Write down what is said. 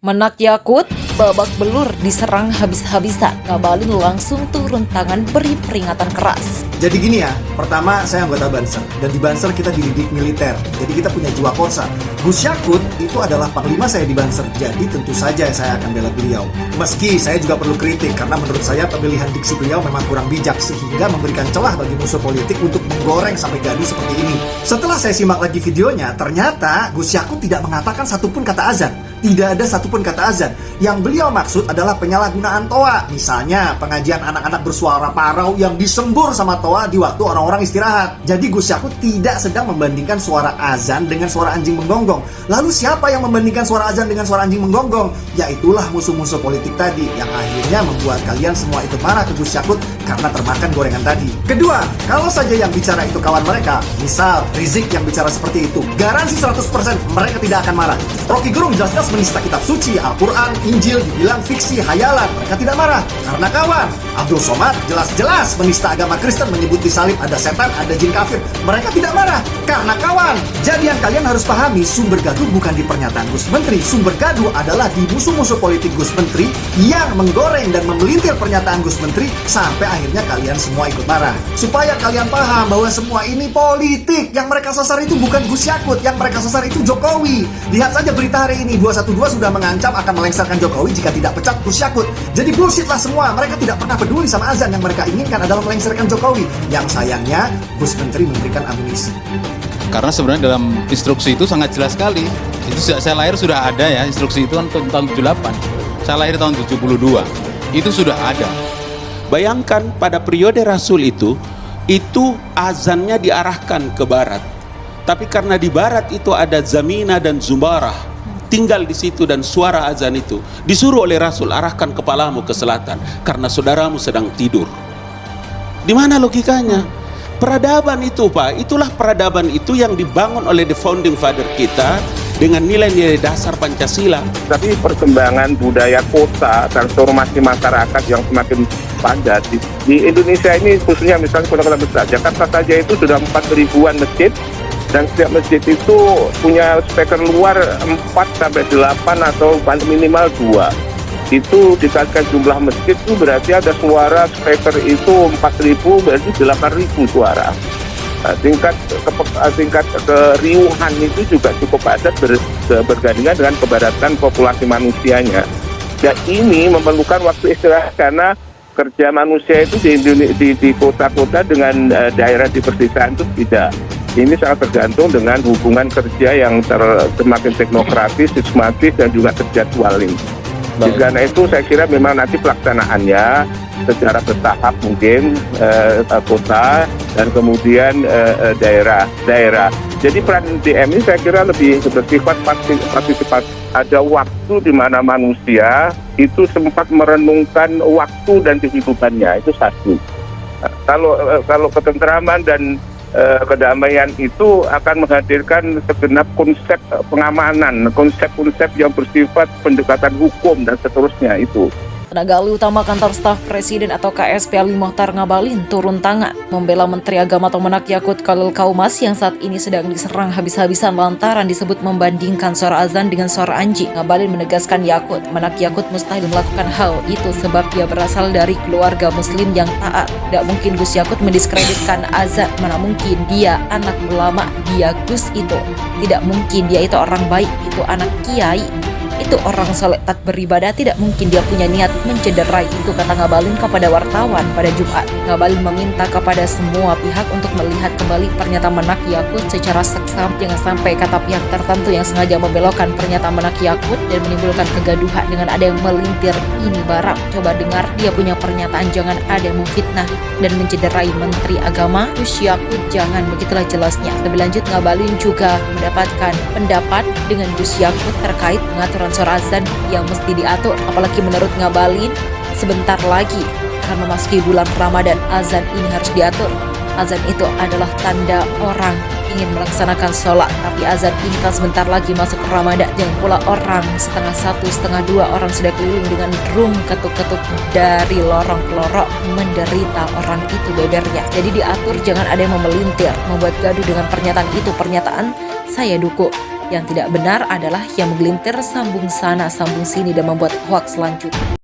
Menak Yakut babak belur diserang habis-habisan. Ngabalin langsung turun tangan beri peringatan keras. Jadi gini ya, pertama saya anggota Banser, dan di Banser kita dididik militer, jadi kita punya jiwa korsa. Gus Yakut itu adalah panglima saya di Banser, jadi tentu saja saya akan bela beliau. Meski saya juga perlu kritik, karena menurut saya pemilihan diksi beliau memang kurang bijak, sehingga memberikan celah bagi musuh politik untuk menggoreng sampai gaduh seperti ini. Setelah saya simak lagi videonya, ternyata Gus Yakut tidak mengatakan satupun kata azan. Tidak ada satupun kata azan. Yang beliau maksud adalah penyalahgunaan toa. Misalnya pengajian anak-anak bersuara parau yang disembur sama toa di waktu orang-orang istirahat. Jadi Gus Yakut tidak sedang membandingkan suara azan dengan suara anjing menggonggong. Lalu siapa yang membandingkan suara azan dengan suara anjing menggonggong? Yaitulah musuh-musuh politik tadi, yang akhirnya membuat kalian semua itu marah ke Gus Yakut karena termakan gorengan tadi. Kedua, kalau saja yang bicara itu kawan mereka, misal Rizik yang bicara seperti itu, garansi 100% mereka tidak akan marah. Rocky Gerung jelas-jelas menista kitab suci, Al-Quran, Injil, dibilang fiksi, hayalan, mereka tidak marah. Karena kawan, Abdul Somad jelas-jelas menista agama Kristen, menyebut di salib ada setan, ada jin kafir, mereka tidak marah. Karena kawan, jadi yang kalian harus pahami, sumber gaduh bukan di pernyataan Gus Menteri, sumber gaduh adalah di musuh-musuh politik Gus Menteri yang menggoreng dan memelintir pernyataan Gus Menteri sampai akhirnya kalian semua ikut marah. Supaya kalian paham bahwa semua ini politik, yang mereka sasar itu bukan Gus Yakut, yang mereka sasar itu Jokowi. Lihat saja berita hari ini, 212 sudah mengancam akan melengsarkan Jokowi jika tidak pecat Gus Yakut. Jadi bullshit lah semua, mereka tidak pernah peduli sama azan. Yang mereka inginkan adalah melengsarkan Jokowi. Yang sayangnya Gus Menteri memberikan amunisi. Karena sebenarnya dalam instruksi itu sangat jelas sekali. Itu sejak saya lahir sudah ada ya, instruksi itu kan tahun 78. Saya lahir tahun 72. Itu sudah ada. Bayangkan pada periode Rasul itu azannya diarahkan ke barat. Tapi karena di barat itu ada Zamina dan Zubarah tinggal di situ, dan suara azan itu disuruh oleh Rasul, arahkan kepalamu ke selatan karena saudaramu sedang tidur. Di mana logikanya? Peradaban itu Pak, itulah peradaban itu yang dibangun oleh the founding father kita dengan nilai-nilai dasar Pancasila. Tapi perkembangan budaya kota, transformasi masyarakat yang semakin padat di Indonesia ini, khususnya misalnya kota-kota besar, Jakarta saja itu sudah 4.000-an masjid, dan setiap masjid itu punya speaker luar 4-8 atau minimal 2. Itu dikatakan jumlah masjid itu berarti ada suara speaker itu 4.000, berarti 8.000 suara. Tingkat keriuhan itu juga cukup padat bergandengan dengan kepadatan populasi manusianya. Dan ini memerlukan waktu istirahat, karena kerja manusia itu di kota-kota dengan daerah di pedesaan itu tidak. Ini sangat tergantung dengan hubungan kerja yang semakin teknokratis, sistematis, dan juga terjadwalin. Karena itu saya kira memang nanti pelaksanaannya secara bertahap mungkin kota dan kemudian daerah. Jadi peran DM ini saya kira lebih bersifat partisipatif. Ada waktu di mana manusia itu sempat merenungkan waktu dan kehidupannya, itu satu. Kalau ketentraman dan kedamaian itu akan menghadirkan segenap konsep pengamanan, konsep-konsep yang bersifat pendekatan hukum dan seterusnya itu. Tenaga ahli utama kantor staf presiden atau KSP Ali Mokhtar Ngabalin turun tangan membela Menteri Agama atau Menak Yakut Khalil Qaumas yang saat ini sedang diserang habis-habisan lantaran disebut membandingkan suara azan dengan suara anjing. Ngabalin menegaskan Menak Yakut mustahil melakukan hal itu sebab dia berasal dari keluarga muslim yang taat. Tidak mungkin Gus Yakut mendiskreditkan azan, mana mungkin dia anak ulama, dia Gus itu. Tidak mungkin dia itu orang baik, itu anak kiai. Itu orang soleh tak beribadah, tidak mungkin dia punya niat mencederai itu, kata Ngabalin kepada wartawan pada Jumat. Ngabalin meminta kepada semua pihak untuk melihat kembali pernyataan Menak Yakut secara seksama. Jangan sampai kata pihak tertentu yang sengaja membelokkan pernyataan Menak Yakut dan menimbulkan kegaduhan dengan ada yang melintir ini barang. Coba dengar dia punya pernyataan, jangan ada yang memfitnah dan mencederai Menteri Agama Gus Yakut, jangan, begitulah jelasnya. Lebih lanjut, Ngabalin juga mendapatkan pendapat dengan Gus Yakut terkait pengaturan suara azan yang mesti diatur. Apalagi menurut Ngabalin, sebentar lagi akan memasuki bulan Ramadan, azan ini harus diatur. Azan itu adalah tanda orang ingin melaksanakan sholat, tapi azan ini kan sebentar lagi masuk Ramadan. Yang pula orang 1:30, 1:30 orang sudah keliling dengan drum ketuk-ketuk dari lorong ke lorong, menderita orang itu bebernya. Jadi diatur, jangan ada yang memelintir, membuat gaduh dengan pernyataan itu. Pernyataan saya dukung. Yang tidak benar adalah yang menggelintir sambung sana sambung sini dan membuat hoaks lanjut.